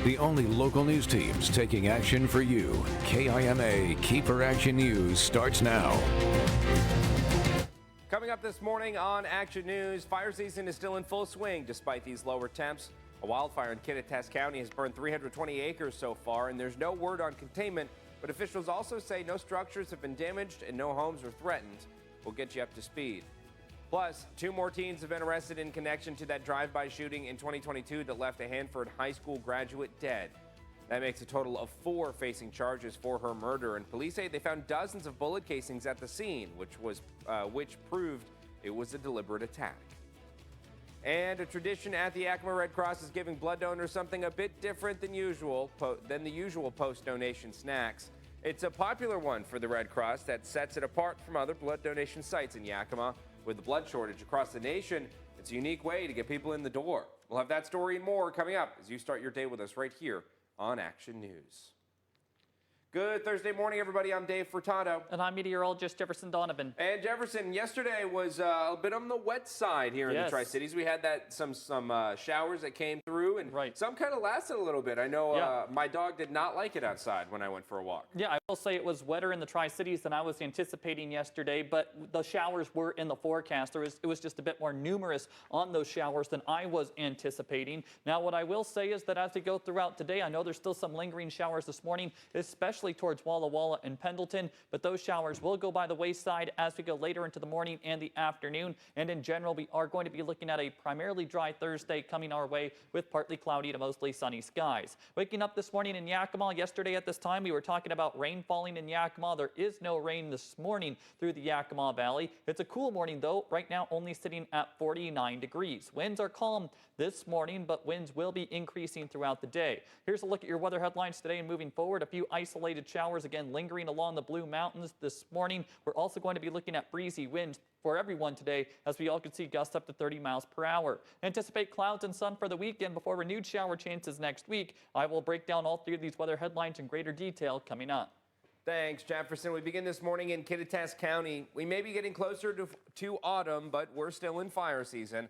The only local news teams taking action for you. KIMA KEPR Action News starts now. Coming up this morning on Action News, fire season is still in full swing despite these lower temps. A wildfire in Kennewick County has burned 320 acres so far, and there's no word on containment, but officials also say no structures have been damaged and no homes are threatened. We'll get you up to speed. Plus, 2 more teens have been arrested in connection to that drive-by shooting in 2022 that left a Hanford High School graduate dead. That makes a total of 4 facing charges for her murder, and police say they found dozens of bullet casings at the scene, which proved it was a deliberate attack. And a tradition at the Yakima Red Cross is giving blood donors something a bit different than the usual post-donation snacks. It's a popular one for the Red Cross that sets it apart from other blood donation sites in Yakima. With the blood shortage across the nation, it's a unique way to get people in the door. We'll have that story and more coming up as you start your day with us right here on Action News. Good Thursday morning, everybody. I'm Dave Furtado. And I'm meteorologist Jefferson Donovan. And Jefferson, yesterday was a bit on the wet side here in the Tri-Cities. We had some showers that came through, and some kind of lasted a little bit. I know my dog did not like it outside when I went for a walk. Yeah, I will say it was wetter in the Tri-Cities than I was anticipating yesterday, but the showers were in the forecast. It was just a bit more numerous on those showers than I was anticipating. Now, what I will say is that as we go throughout today, I know there's still some lingering showers this morning, especially towards Walla Walla and Pendleton, but those showers will go by the wayside as we go later into the morning and the afternoon. And in general, we are going to be looking at a primarily dry Thursday coming our way with partly cloudy to mostly sunny skies. Waking up this morning in Yakima, yesterday at this time, we were talking about rain falling in Yakima. There is no rain this morning through the Yakima Valley. It's a cool morning, though. Right now, only sitting at 49 degrees. Winds are calm this morning, but winds will be increasing throughout the day. Here's a look at your weather headlines today and moving forward. A few isolated showers again lingering along the Blue Mountains this morning. We're also going to be looking at breezy winds for everyone today as we all could see gusts up to 30 miles per hour. Anticipate clouds and sun for the weekend before renewed shower chances next week. I will break down all 3 of these weather headlines in greater detail coming up. Thanks, Jefferson. We begin this morning in Kennewick County. We may be getting closer to autumn, but we're still in fire season.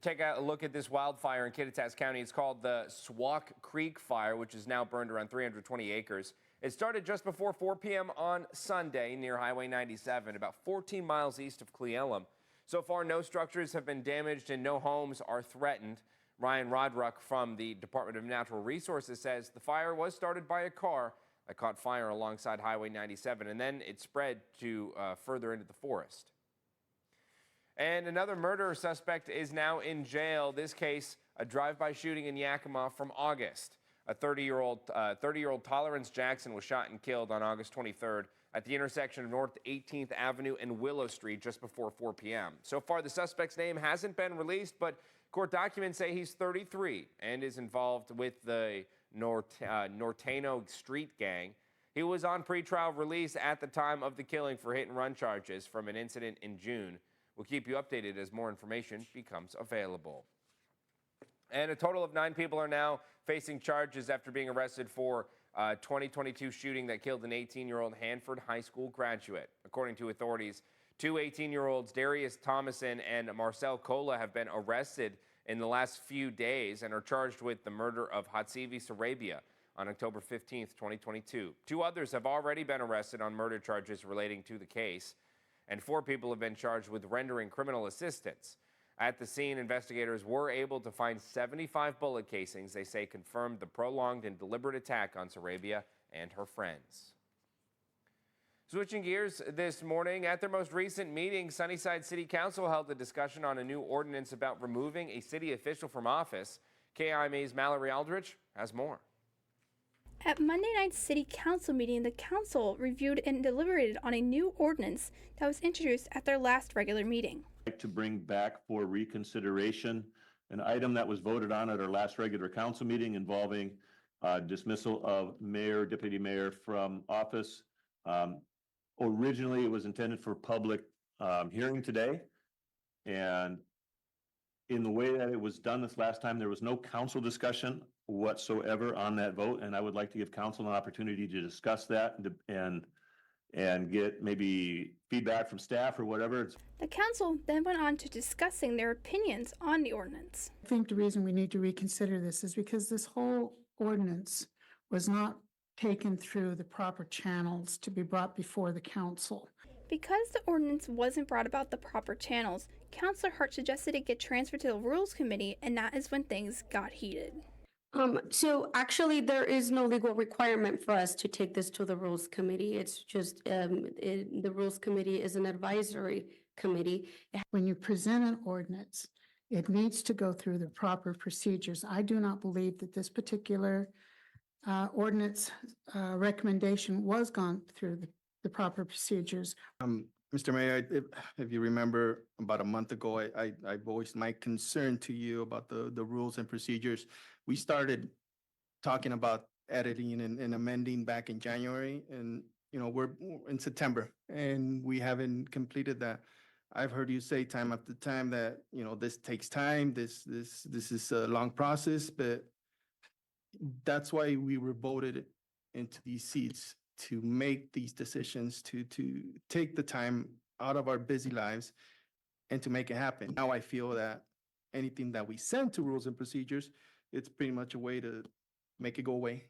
Take a look at this wildfire in Kennewick County. It's called the Swauk Creek Fire, which has now burned around 320 acres. It started just before 4 p.m. on Sunday near Highway 97, about 14 miles east of Cle Elum. So far, no structures have been damaged and no homes are threatened. Ryan Rodruck from the Department of Natural Resources says the fire was started by a car that caught fire alongside Highway 97, and then it spread to further into the forest. And another murder suspect is now in jail. This case, a drive-by shooting in Yakima from August. A 30-year-old Tolerance Jackson was shot and killed on August 23rd at the intersection of North 18th Avenue and Willow Street just before 4 p.m. So far, the suspect's name hasn't been released, but court documents say he's 33 and is involved with the Nortano Street Gang. He was on pretrial release at the time of the killing for hit-and-run charges from an incident in June. We'll keep you updated as more information becomes available. And a total of 9 people are now facing charges after being arrested for a 2022 shooting that killed an 18-year-old Hanford High School graduate. According to authorities, 2 18-year-olds, Darius Thomason and Marcel Cola, have been arrested in the last few days and are charged with the murder of Hatzivi Sarabia on October 15th, 2022. 2 others have already been arrested on murder charges relating to the case, and 4 people have been charged with rendering criminal assistance. At the scene, investigators were able to find 75 bullet casings they say confirmed the prolonged and deliberate attack on Sarabia and her friends. Switching gears this morning, at their most recent meeting, Sunnyside City Council held a discussion on a new ordinance about removing a city official from office. KIMA's Mallory Aldrich has more. At Monday night's City Council meeting, the Council reviewed and deliberated on a new ordinance that was introduced at their last regular meeting. I'd like to bring back for reconsideration an item that was voted on at our last regular council meeting involving dismissal of mayor, deputy mayor from office. Originally, it was intended for public hearing today, and in the way that it was done this last time, there was no council discussion whatsoever on that vote, and I would like to give council an opportunity to discuss that and get maybe feedback from staff or whatever. The council then went on to discussing their opinions on the ordinance. I think the reason we need to reconsider this is because this whole ordinance was not taken through the proper channels to be brought before the council. Because the ordinance wasn't brought about the proper channels, Councillor Hart suggested it get transferred to the Rules Committee, and that is when things got heated. So actually, there is no legal requirement for us to take this to the Rules Committee. It's just, the Rules Committee is an advisory committee. When you present an ordinance, it needs to go through the proper procedures. I do not believe that this particular ordinance recommendation was gone through the proper procedures. Mr. Mayor, if you remember, about a month ago, I voiced my concern to you about the rules and procedures. We started talking about editing and amending back in January, and we're in September, and we haven't completed that. I've heard you say time after time that this takes time. This is a long process, but that's why we were voted into these seats, to make these decisions, to take the time out of our busy lives and to make it happen. Now I feel that anything that we send to rules and procedures, it's pretty much a way to make it go away.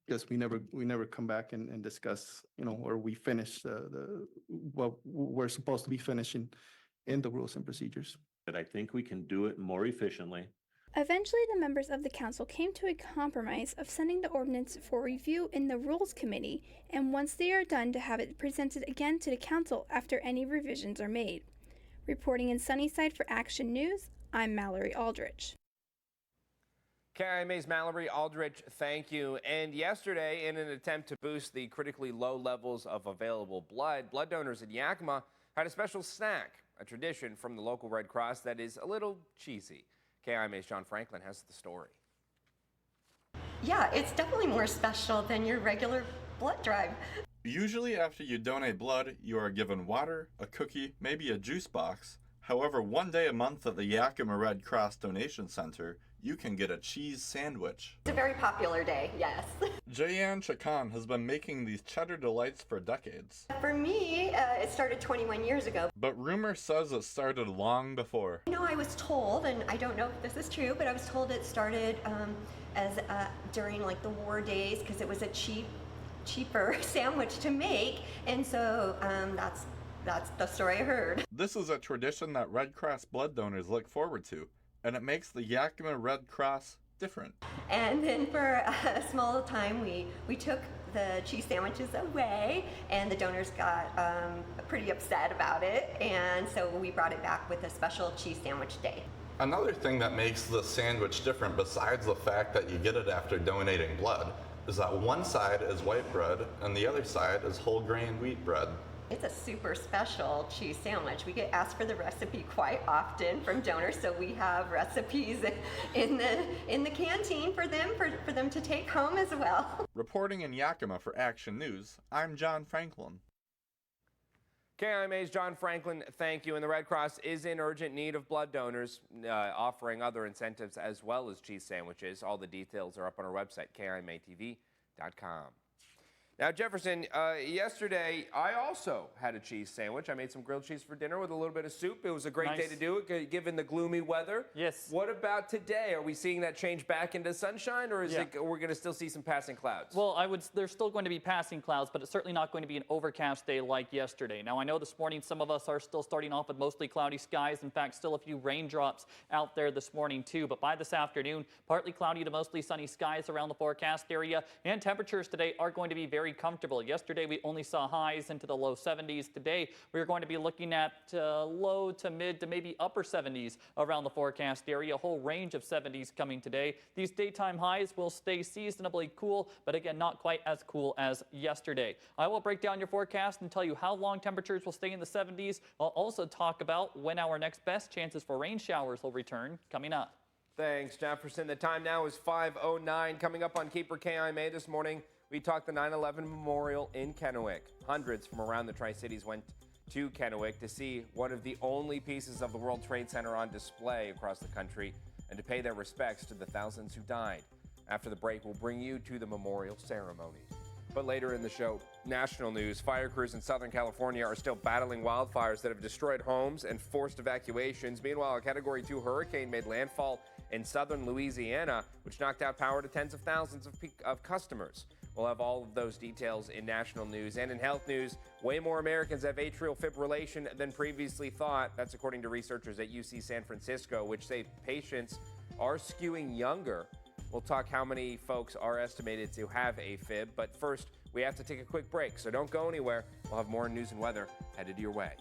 Because we never come back and discuss, or we finish what we're supposed to be finishing in the rules and procedures. But I think we can do it more efficiently. Eventually, the members of the council came to a compromise of sending the ordinance for review in the Rules Committee, and once they are done, to have it presented again to the council after any revisions are made. Reporting in Sunnyside for Action News, I'm Mallory Aldrich. KIMA's Mallory Aldrich, thank you. And yesterday, in an attempt to boost the critically low levels of available blood donors in Yakima had a special snack, a tradition from the local Red Cross that is a little cheesy. KIMA's John Franklin has the story. Yeah, it's definitely more special than your regular blood drive. Usually after you donate blood, you are given water, a cookie, maybe a juice box. However, one day a month at the Yakima Red Cross Donation Center, you can get a cheese sandwich. It's a very popular day, yes. Jayanne Chakan has been making these cheddar delights for decades. For me, it started 21 years ago. But rumor says it started long before. I was told, and I don't know if this is true, but I was told it started as during like the war days, because it was a cheaper sandwich to make, and so that's the story I heard. This is a tradition that Red Cross blood donors look forward to, and it makes the Yakima Red Cross different. And then for a small time, we took the cheese sandwiches away, and the donors got pretty upset about it, and so we brought it back with a special cheese sandwich day. Another thing that makes the sandwich different, besides the fact that you get it after donating blood, is that one side is white bread and the other side is whole grain wheat bread. It's a super special cheese sandwich. We get asked for the recipe quite often from donors, so we have recipes in the canteen for them to take home as well. Reporting in Yakima for Action News, I'm John Franklin. KIMA's John Franklin, thank you. And the Red Cross is in urgent need of blood donors, offering other incentives as well as cheese sandwiches. All the details are up on our website, kimatv.com. Now, Jefferson, yesterday I also had a cheese sandwich. I made some grilled cheese for dinner with a little bit of soup. It was a great day to do it, given the gloomy weather. Yes. What about today? Are we seeing that change back into sunshine, or is we're going to still see some passing clouds? Well, there's still going to be passing clouds, but it's certainly not going to be an overcast day like yesterday. Now, I know this morning some of us are still starting off with mostly cloudy skies. In fact, still a few raindrops out there this morning, too. But by this afternoon, partly cloudy to mostly sunny skies around the forecast area, and temperatures today are going to be very comfortable. Yesterday, we only saw highs into the low 70s. Today, we're going to be looking at low to mid to maybe upper 70s around the forecast area. A whole range of 70s coming today. These daytime highs will stay seasonably cool, but again, not quite as cool as yesterday. I will break down your forecast and tell you how long temperatures will stay in the 70s. I'll also talk about when our next best chances for rain showers will return coming up. Thanks, Jefferson. The time now is 5:09. Coming up on KEPR KIMA this morning, we talked the 9/11 Memorial in Kennewick. Hundreds from around the Tri-Cities went to Kennewick to see one of the only pieces of the World Trade Center on display across the country and to pay their respects to the thousands who died. After the break, we'll bring you to the memorial ceremony. But later in the show, national news. Fire crews in Southern California are still battling wildfires that have destroyed homes and forced evacuations. Meanwhile, a Category 2 hurricane made landfall in southern Louisiana, which knocked out power to tens of thousands of customers. We'll have all of those details in national news. And in health news, way more Americans have atrial fibrillation than previously thought. That's according to researchers at UC San Francisco, which say patients are skewing younger. We'll talk how many folks are estimated to have AFib. But first, we have to take a quick break, so don't go anywhere. We'll have more news and weather headed your way.